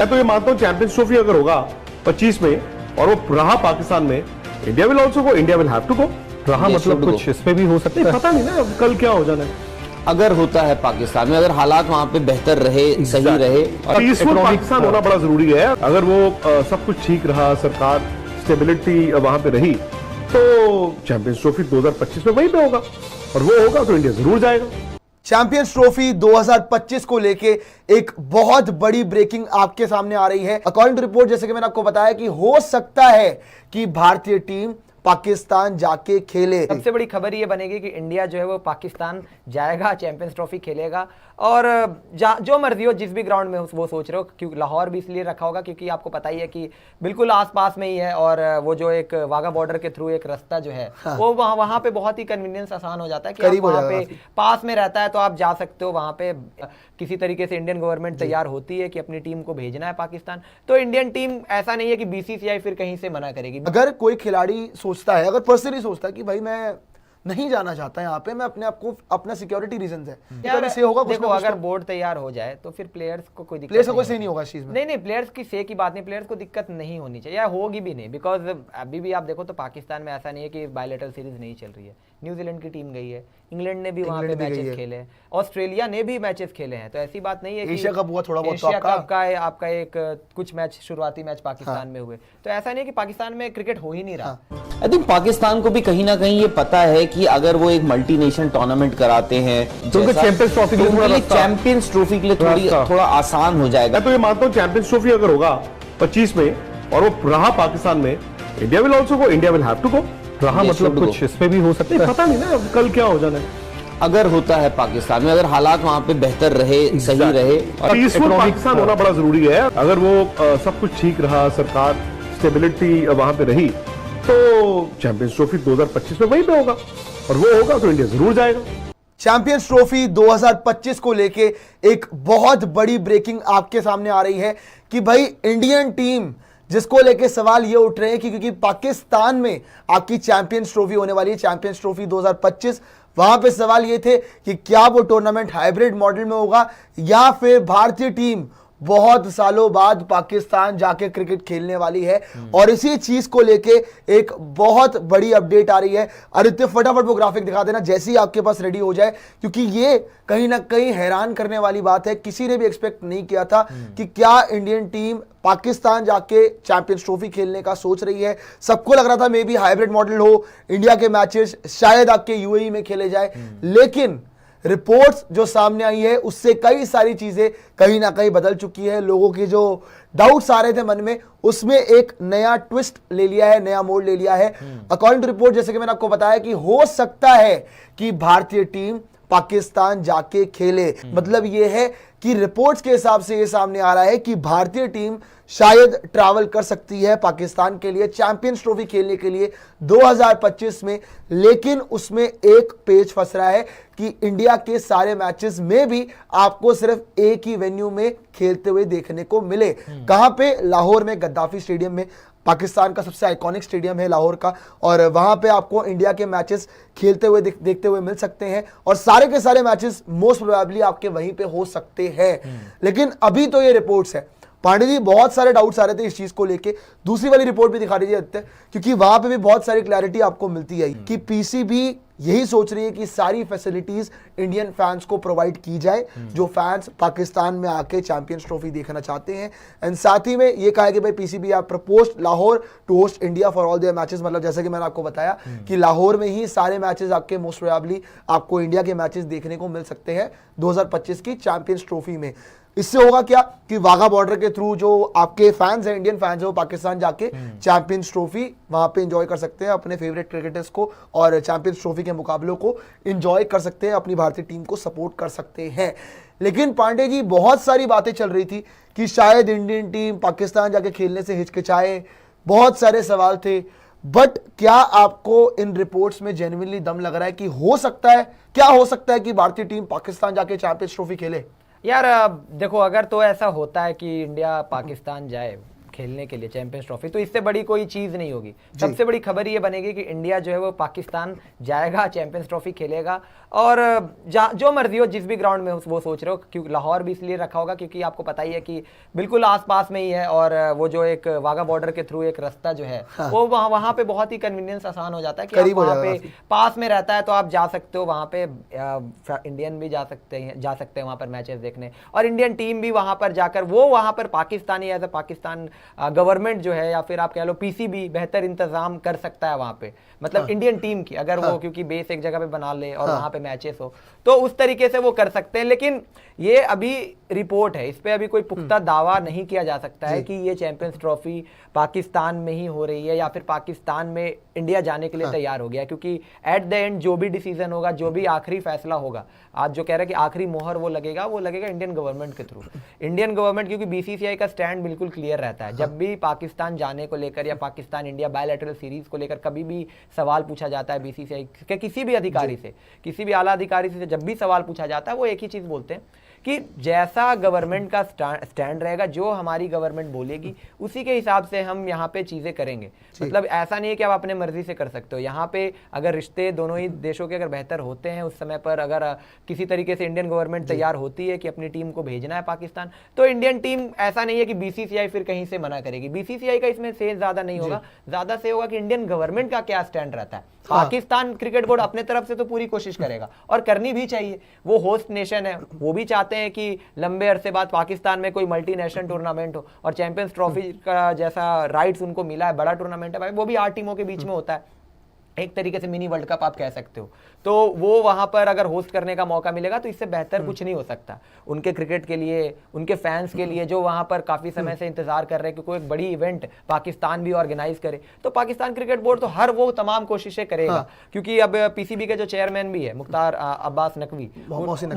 मैं तो ये मानता हूँ चैंपियंस ट्रॉफी अगर होगा 25 में और वो रहा पाकिस्तान में, India will also go, India will have to go. रहा मतलब कुछ इसमें भी हो सकता है, पता नहीं ना अब कल क्या हो जाना है। अगर होता है पाकिस्तान में, अगर हालात वहां पे बेहतर रहे, सही रहे, पीसफुल पाकिस्तान होना बड़ा जरूरी है। अगर वो सब कुछ ठीक रहा, सरकार स्टेबिलिटी वहां पे रही, तो चैंपियंस ट्रॉफी 2025 में वहीं पे होगा, और वो होगा तो इंडिया जरूर जाएगा। चैंपियंस ट्रॉफी 2025 को लेके एक बहुत बड़ी ब्रेकिंग आपके सामने आ रही है। अकॉर्डिंग टू रिपोर्ट, जैसे कि मैंने आपको बताया कि हो सकता है कि भारतीय टीम पाकिस्तान जाके खेले। सबसे बड़ी खबर ये बनेगी कि इंडिया जो है वो पाकिस्तान जाएगा, चैंपियंस ट्रॉफी खेलेगा, और जो मर्जी हो जिस भी ग्राउंड में वो सोच रहे हो, क्योंकि लाहौर भी इसलिए रखा होगा क्योंकि आपको पता ही है कि बिल्कुल आसपास में ही है, और वो जो एक वाघा बॉर्डर के थ्रू एक रास्ता जो है वो वहाँ पे बहुत ही कन्वीनियंस आसान हो जाता है कि आप वहाँ पे पास में रहता है तो आप जा सकते हो। वहाँ पे किसी तरीके से इंडियन गवर्नमेंट तैयार होती है कि अपनी टीम को भेजना है पाकिस्तान, तो इंडियन टीम ऐसा नहीं है कि बीसीसीआई फिर कहीं से मना करेगी। अगर कोई खिलाड़ी सोचता है, अगर पर्सनली सोचता है कि भाई मैं नहीं जाना चाहता यहाँ पे, मैं अपने आप को, अपना सिक्योरिटी रीजन है, से होगा देखो अगर बोर्ड तैयार हो जाए तो फिर प्लेयर्स को कोई दिक्कत, प्लेयर्स को कोई सही नहीं होगा इस चीज में। नहीं, प्लेयर्स की से की बात नहीं, प्लेयर्स को दिक्कत नहीं होनी चाहिए या होगी भी नहीं, बिकॉज अभी भी आप देखो तो पाकिस्तान में ऐसा नहीं है कि बायलैटरल सीरीज नहीं चल रही है। न्यूजीलैंड की टीम गई है, इंग्लैंड ने भी वहां पे मैचेस खेले हैं, ऑस्ट्रेलिया ने भी मैचेस खेले हैं, तो ऐसी बात नहीं है कि एशिया कप हुआ थोड़ा बहुत, एशिया कप का आपका एक कुछ मैच, शुरुआती मैच पाकिस्तान में हुए, तो ऐसा नहीं है कि पाकिस्तान में क्रिकेट हो ही नहीं रहा। आई थिंक पाकिस्तान को भी कहीं ना कहीं ये पता है कि अगर वो एक मल्टी नेशन टूर्नामेंट कराते हैं तो चैंपियंस ट्रॉफी के लिए चैंपियंस ट्रॉफी के लिए थोड़ा आसान हो जाएगा। मैं तो ये मानता हूँ चैंपियंस ट्रॉफी अगर होगा 25 में और वो रहा पाकिस्तान में, India will also go, India will have to go. रहा मतलब कुछ इसमें भी हो सकता है, पता नहीं ना अब कल क्या हो जाना है। अगर होता है पाकिस्तान में, अगर हालात वहां पे बेहतर रहे, सही रहे, पीसफुल पाकिस्तान होना बड़ा जरूरी है। अगर वो सब कुछ ठीक रहा, सरकार स्टेबिलिटी वहां पे रही, तो चैंपियंस ट्रॉफी 2025 में वहीं पे होगा, और वो होगा तो इंडिया जरूर जाएगा। चैंपियंस ट्रॉफी 2025 को लेके एक बहुत बड़ी ब्रेकिंग आपके सामने आ रही है कि भाई इंडियन टीम, जिसको लेके सवाल ये उठ रहे हैं कि क्योंकि पाकिस्तान में आपकी चैंपियंस ट्रॉफी होने वाली है, चैंपियंस ट्रॉफी 2025, वहां पे सवाल ये थे कि क्या वो टूर्नामेंट हाइब्रिड मॉडल में होगा या फिर भारतीय टीम बहुत सालों बाद पाकिस्तान जाके क्रिकेट खेलने वाली है। और इसी चीज को लेके एक बहुत बड़ी अपडेट आ रही है। आदित्य फटाफट वो ग्राफिक दिखा देना जैसे ही आपके पास रेडी हो जाए, क्योंकि ये कहीं ना कहीं हैरान करने वाली बात है। किसी ने भी एक्सपेक्ट नहीं किया था कि क्या इंडियन टीम पाकिस्तान जाके चैंपियंस ट्रॉफी खेलने का सोच रही है। सबको लग रहा था मे बी हाइब्रिड मॉडल हो, इंडिया के मैचेस शायद आपके यूएई में खेले जाए, लेकिन रिपोर्ट्स जो सामने आई है उससे कई सारी चीजें कहीं ना कहीं बदल चुकी है। लोगों के जो डाउट्स आ रहे थे मन में, उसमें एक नया ट्विस्ट ले लिया है, नया मोड़ ले लिया है। अकॉर्डिंग टू रिपोर्ट, जैसे कि मैंने आपको बताया कि हो सकता है कि भारतीय टीम पाकिस्तान जाके खेले। मतलब यह है कि रिपोर्ट्स के हिसाब से यह सामने आ रहा है कि भारतीय टीम शायद ट्रैवल कर सकती है पाकिस्तान के लिए चैंपियंस ट्रॉफी खेलने के लिए 2025 में। लेकिन उसमें एक पेच फंस रहा है कि इंडिया के सारे मैचेस में भी आपको सिर्फ एक ही वेन्यू में खेलते हुए देखने को मिले। कहां पे? लाहौर में, गद्दाफी स्टेडियम में। पाकिस्तान का सबसे आइकॉनिक स्टेडियम है लाहौर का, और वहां पे आपको इंडिया के मैचेस खेलते हुए देखते हुए मिल सकते हैं, और सारे के सारे मैचेस मोस्ट प्रोबेबली आपके वहीं पे हो सकते हैं। लेकिन अभी तो ये रिपोर्ट्स है। पांडे जी, बहुत सारे डाउट्स आ रहे थे इस चीज को लेके, दूसरी वाली रिपोर्ट भी दिखा दीजिए, क्योंकि वहां पे भी बहुत सारी क्लैरिटी आपको मिलती है कि पीसीबी यही सोच रही है कि सारी फैसिलिटीज इंडियन फैंस को प्रोवाइड की जाए, जो फैंस पाकिस्तान में आके चैंपियंस ट्रॉफी देखना चाहते हैं। एंड साथ ही में ये कहा है कि भाई पीसीबी आप proposed Lahore to host India for all their matches. मतलब जैसे कि मैंने आपको बताया कि लाहौर में ही सारे मैचेस आपके मोस्ट प्रोबेबली आपको इंडिया के मैचेस देखने को मिल सकते हैं 2025 की चैंपियंस ट्रॉफी में। इससे होगा क्या कि वाघा बॉर्डर के थ्रू जो आपके फैंस हैं, इंडियन फैंस हैं, वो पाकिस्तान जाके चैंपियंस ट्रॉफी वहां पे एंजॉय कर सकते हैं, अपने फेवरेट क्रिकेटर्स को और चैंपियंस ट्रॉफी के मुकाबलों को एंजॉय कर सकते हैं, अपनी भारतीय टीम को सपोर्ट कर सकते हैं। लेकिन पांडे जी, बहुत सारी बातें चल रही थी कि शायद इंडियन टीम पाकिस्तान जाके खेलने से हिचकिचाए, बहुत सारे सवाल थे। बट क्या आपको इन रिपोर्ट्स में जेन्युइनली दम लग रहा है कि हो सकता है, क्या हो सकता है कि भारतीय टीम पाकिस्तान जाके चैंपियंस ट्रॉफी खेले? यार देखो, अगर तो ऐसा होता है कि इंडिया पाकिस्तान जाए खेलने के लिए चैंपियंस ट्रॉफी, तो इससे बड़ी कोई चीज नहीं होगी। सबसे बड़ी खबर ये बनेगी कि इंडिया जो है वो पाकिस्तान जाएगा, चैंपियंस ट्रॉफी खेलेगा, और जो मर्जी हो जिस भी ग्राउंड में वो सोच रहे हो, क्योंकि लाहौर भी इसलिए रखा होगा क्योंकि आपको पता ही है कि बिल्कुल आसपास में ही है, और वो जो एक वाघा बॉर्डर के थ्रू एक रास्ता जो है वो वहां पे बहुत ही कन्वीनियंस आसान हो जाता है कि आप वहां पे पास में रहता है तो आप जा सकते हो वहां पे, इंडियन भी जा सकते हैं वहां पर मैचेस देखने, और इंडियन टीम भी वहां पर जाकर वो वहां पर Pakistani as a Pakistan government जो है या फिर आप कह लो पीसीबी बेहतर इंतजाम कर सकता है वहां पे, मतलब इंडियन टीम की अगर वो क्योंकि बेस एक जगह पे बना ले और वहां पे मैचेस हो तो उस तरीके से वो कर सकते हैं। लेकिन ये अभी रिपोर्ट है, इस पे अभी कोई पुख्ता दावा नहीं किया जा सकता है कि ये चैंपियंस ट्रॉफी पाकिस्तान में ही हो रही है या फिर पाकिस्तान में इंडिया जाने के लिए तैयार हो गया, क्योंकि एट द एंड जो भी डिसीजन होगा, जो भी आखिरी फैसला होगा, आज जो कह रहे हैं कि आखिरी मोहर वो लगेगा इंडियन गवर्नमेंट के थ्रू। इंडियन गवर्नमेंट, क्योंकि बीसीसीआई का स्टैंड बिल्कुल क्लियर रहता है, जब भी पाकिस्तान जाने को लेकर या पाकिस्तान इंडिया बायलैटरल सीरीज को लेकर कभी भी सवाल पूछा जाता है बीसीसीआई के किसी भी अधिकारी से, किसी भी आला अधिकारी से जब भी सवाल पूछा जाता है वो एक ही चीज बोलते हैं कि जैसा गवर्नमेंट का स्टैंड रहेगा, जो हमारी गवर्नमेंट बोलेगी उसी के हिसाब से हम यहाँ पे चीजें करेंगे। मतलब ऐसा नहीं है कि आप अपने मर्जी से कर सकते हो। यहाँ पे अगर रिश्ते दोनों ही देशों के अगर बेहतर होते हैं, उस समय पर अगर किसी तरीके से इंडियन गवर्नमेंट तैयार होती है कि अपनी टीम को भेजना है पाकिस्तान, तो इंडियन टीम, ऐसा नहीं है कि बीसीसीआई फिर कहीं से मना करेगी। बीसीसीआई का इसमें से ज्यादा नहीं होगा, ज्यादा से होगा कि इंडियन गवर्नमेंट का क्या स्टैंड रहता है। पाकिस्तान क्रिकेट बोर्ड अपने तरफ से तो पूरी कोशिश करेगा और करनी भी चाहिए, वो होस्ट नेशन है, वो भी चाहते हैं कि लंबे अरसे बाद पाकिस्तान में कोई मल्टीनेशनल टूर्नामेंट हो, और चैंपियंस ट्रॉफी का जैसा राइट्स उनको मिला है, बड़ा टूर्नामेंट है भाई, वो भी 8 टीमों के बीच में होता है, एक तरीके से मिनी वर्ल्ड कप आप कह सकते हो। तो वो वहां पर अगर होस्ट करने का मौका मिलेगा तो इससे बेहतर कुछ नहीं हो सकता उनके क्रिकेट के लिए, उनके फैंस के लिए, जो वहां पर काफी समय से इंतजार कर रहे हैं कि कोई एक बड़ी इवेंट पाकिस्तान भी ऑर्गेनाइज करे। तो पाकिस्तान क्रिकेट बोर्ड तो हर वो तमाम कोशिशें करेगा, क्योंकि अब पीसीबी के जो चेयरमैन भी है मुख्तार अब्बास नकवी, मोहसिन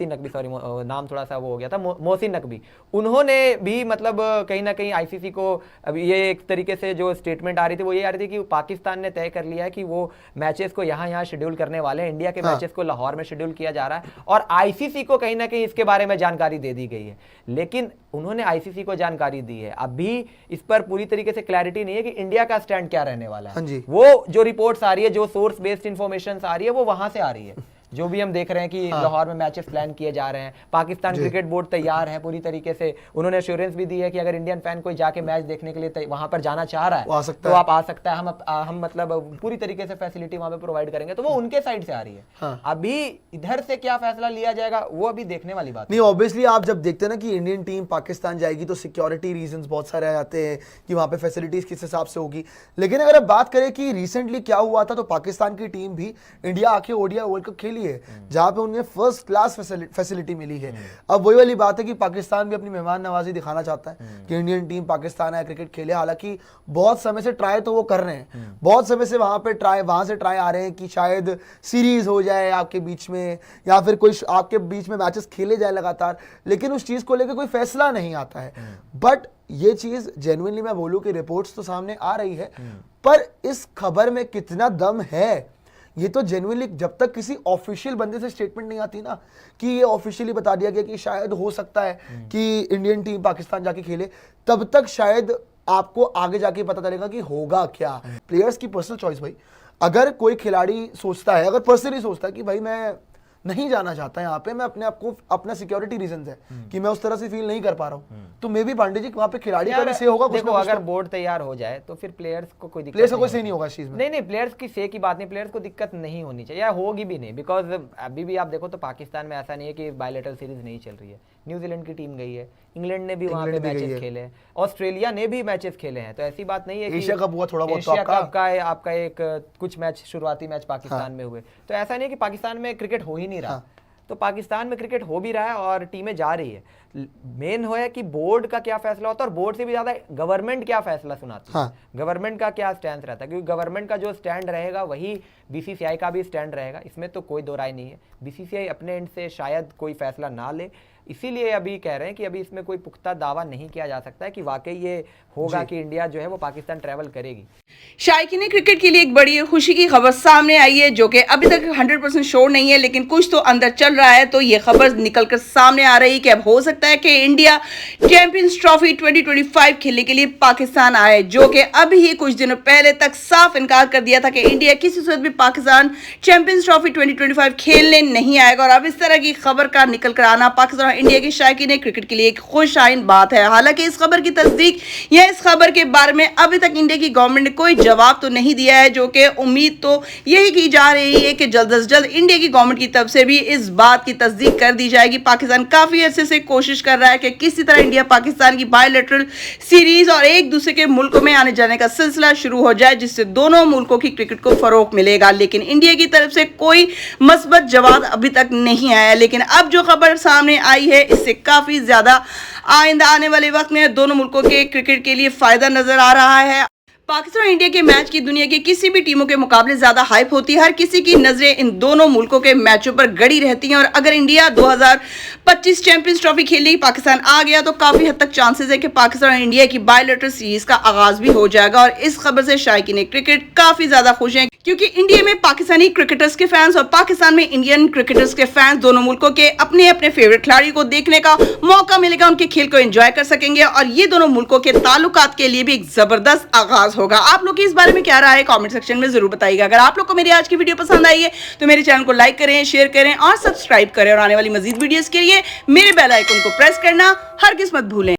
नकवी, सॉरी नाम थोड़ा सा वो हो गया था, मोहसिन नकवी, उन्होंने भी मतलब कहीं ना कहीं आईसीसी को अब ये एक तरीके से जो स्टेटमेंट आ रही थी वो ये आ रही थी कि पाकिस्तान ने तय कर लिया है कि वो मैचेस को यहाँ शेड्यूल करने वाले हैं, इंडिया के मैचेस को लाहौर में शेड्यूल किया जा रहा है, और आईसीसी को कहीं ना कहीं इसके बारे में जानकारी दे दी गई है। लेकिन उन्होंने आईसीसी को जानकारी दी है, अभी इस पर पूरी तरीके से क्लैरिटी नहीं है कि इंडिया का स्टैंड क्या रहने वाला है। वो जो रिपोर्ट्स आ रही है, जो सोर्स बेस्ड इंफॉर्मेशन आ रही है, वो वहां से आ रही है। जो भी हम देख रहे हैं कि लाहौर में मैचेस प्लान किए जा रहे हैं, पाकिस्तान क्रिकेट बोर्ड तैयार है पूरी तरीके से, उन्होंने एश्योरेंस भी दी है कि अगर इंडियन फैन कोई जाके मैच देखने के लिए वहां पर जाना चाह रहा है तो आप आ सकता है, हम मतलब पूरी तरीके से फैसिलिटी वहां पे प्रोवाइड करेंगे। तो वो उनके साइड से आ रही है। अभी इधर से क्या फैसला लिया जाएगा वो अभी देखने वाली बात नहीं। ऑब्वियसली आप जब देखते हैं ना कि इंडियन टीम पाकिस्तान जाएगी तो सिक्योरिटी रीजंस बहुत सारे आ जाते हैं कि वहां पे फैसिलिटीज किस हिसाब से होगी। लेकिन अगर आप बात करें कि रिसेंटली क्या हुआ था, तो पाकिस्तान की टीम भी इंडिया आके ओडीआई वर्ल्ड कप खेली है, जहां पे उन्हें फर्स्ट क्लास फैसिलिटी मिली है। अब वही वाली बात है कि पाकिस्तान भी अपनी मेहमान नवाजी दिखाना चाहता है कि इंडियन टीम पाकिस्तान आया क्रिकेट खेले। हालांकि बहुत समय से ट्राई तो वो कर रहे हैं, बहुत समय से वहां से ट्राई आ रहे हैं कि शायद सीरीज हो जाए आपके बीच में, या फिर कोई आपके बीच में मैचेस खेले जाए लगातार, लेकिन उस चीज को लेकर कोई फैसला नहीं आता है। बट ये चीज जेन्युइनली मैं बोलूं कि रिपोर्ट्स तो सामने आ रही है, पर इस खबर में कितना दम है ये तो जेन्युइनली जब तक किसी ऑफिशियल बंदे से स्टेटमेंट नहीं आती ना कि ये ऑफिशियली बता दिया गया कि शायद हो सकता है कि इंडियन टीम पाकिस्तान जाके खेले, तब तक शायद आपको आगे जाके पता चलेगा कि होगा क्या। प्लेयर्स की पर्सनल चॉइस भाई, अगर कोई खिलाड़ी सोचता है, अगर पर्सनली सोचता है कि भाई मैं नहीं जाना चाहता यहाँ पे, मैं अपने आप को, अपना सिक्योरिटी रीजन है कि मैं उस तरह से फील नहीं कर पा रहा हूँ, तो मे भी पांडे जी वहाँ पे खिलाड़ी का भी से होगा। देखो अगर बोर्ड तैयार हो जाए तो फिर प्लेयर्स को कोई दिक्कत, प्लेयर्स को कोई सही नहीं होगा इस चीज में। नहीं, प्लेयर्स की से की बात नहीं, प्लेयर्स को दिक्कत नहीं होनी चाहिए या होगी भी नहीं, बिकॉज अभी भी आप देखो तो पाकिस्तान में ऐसा नहीं है कि बायलैटरल सीरीज नहीं चल रही है। न्यूजीलैंड की टीम गई है, इंग्लैंड ने भी वहां पे मैचेस खेले हैं, ऑस्ट्रेलिया ने भी मैचेस खेले हैं, तो ऐसी बात नहीं है कि एशिया कप हुआ थोड़ा बहुत, एशिया कप का आपका एक कुछ मैच, शुरुआती मैच पाकिस्तान में हुए, तो ऐसा नहीं है कि पाकिस्तान में क्रिकेट हो ही नहीं रहा। तो पाकिस्तान में क्रिकेट हो भी रहा है और टीमें जा रही है। मेन हो है कि बोर्ड का क्या फैसला होता है, और बोर्ड से भी ज्यादा गवर्नमेंट क्या फैसला सुनाती है, गवर्नमेंट का क्या स्टैंड रहता है, क्योंकि गवर्नमेंट का जो स्टैंड रहेगा वही बीसीसीआई का भी स्टैंड रहेगा, इसमें तो कोई दो राय नहीं है। बीसीसीआई अपने एंड से शायद कोई फैसला ना ले, इसीलिए अभी कह रहे हैं कि अभी इसमें कोई पुख्ता दावा नहीं किया जा सकता है कि वाकई ये होगा कि इंडिया जो है वो पाकिस्तान ट्रैवल करेगी। शायकीन क्रिकेट के लिए एक बड़ी खुशी की खबर सामने आई है, जो कि अभी तक 100% श्योर नहीं है, लेकिन कुछ तो अंदर चल रहा है। तो ये खबर निकलकर सामने आ रही है कि अब हो सकता है कि इंडिया चैंपियंस ट्रॉफी 2025 खेलने के लिए पाकिस्तान आए, जो कि अभी ही कुछ दिनों पहले तक साफ इनकार कर दिया था कि इंडिया किसी सूरत भी पाकिस्तान चैंपियंस ट्रॉफी 2025 खेलने नहीं आएगा। और अब इस तरह की खबर का निकल कर आना पाकिस्तान और इंडिया के शायकीन क्रिकेट के लिए एक खुश आइन बात है। हालांकि इस खबर की तस्दीक या इस खबर के बारे में अभी तक इंडिया की गवर्नमेंट ने कोई जवाब तो नहीं दिया है, जो कि उम्मीद तो यही की जा रही है कि जल्द से जल्द इंडिया की गवर्नमेंट की तरफ से भी इस बात की तस्दीक कर दी जाएगी। पाकिस्तान काफी अरसे से कोशिश कर रहा है कि किसी तरह इंडिया पाकिस्तान की बायलैटरल सीरीज और एक दूसरे के मुल्कों में आने जाने का सिलसिला शुरू हो जाए, जिससे दोनों मुल्कों की क्रिकेट को फरोग मिलेगा। लेकिन इंडिया की तरफ से कोई मस्बत जवाब अभी तक नहीं आया। लेकिन अब जो खबर सामने आई है, इससे काफी ज्यादा आइंदा आने वाले वक्त में दोनों मुल्कों के क्रिकेट के लिए फायदा नजर आ रहा है। पाकिस्तान और इंडिया के मैच की दुनिया की किसी भी टीमों के मुकाबले ज्यादा हाइप होती है। हर किसी की नजरें इन दोनों मुल्कों के मैचों पर गड़ी रहती हैं। और अगर इंडिया 2025 चैंपियंस ट्रॉफी खेलने की पाकिस्तान आ गया तो काफी हद तक चांसेस है कि पाकिस्तान और इंडिया की बायलैटरल सीरीज का आगाज भी हो जाएगा। और इस खबर से शायकीन क्रिकेट काफी ज्यादा खुश हैं, क्योंकि इंडिया में पाकिस्तानी क्रिकेटर्स के फैंस और पाकिस्तान में इंडियन क्रिकेटर्स के फैंस दोनों मुल्कों के अपने अपने फेवरेट खिलाड़ी को देखने का मौका मिलेगा, उनके खेल को एंजॉय कर सकेंगे। और ये दोनों मुल्कों के ताल्लुकात के लिए भी एक जबरदस्त आगाज होगा। आप लोग की इस बारे में क्या राय है, कमेंट सेक्शन में जरूर बताइएगा। अगर आप लोग को मेरी आज की वीडियो पसंद आई है तो मेरे चैनल को लाइक करें, शेयर करें और सब्सक्राइब करें। और आने वाली मजीद वीडियोस के लिए मेरे बेल आइकन को प्रेस करना हरगिज़ मत भूलें।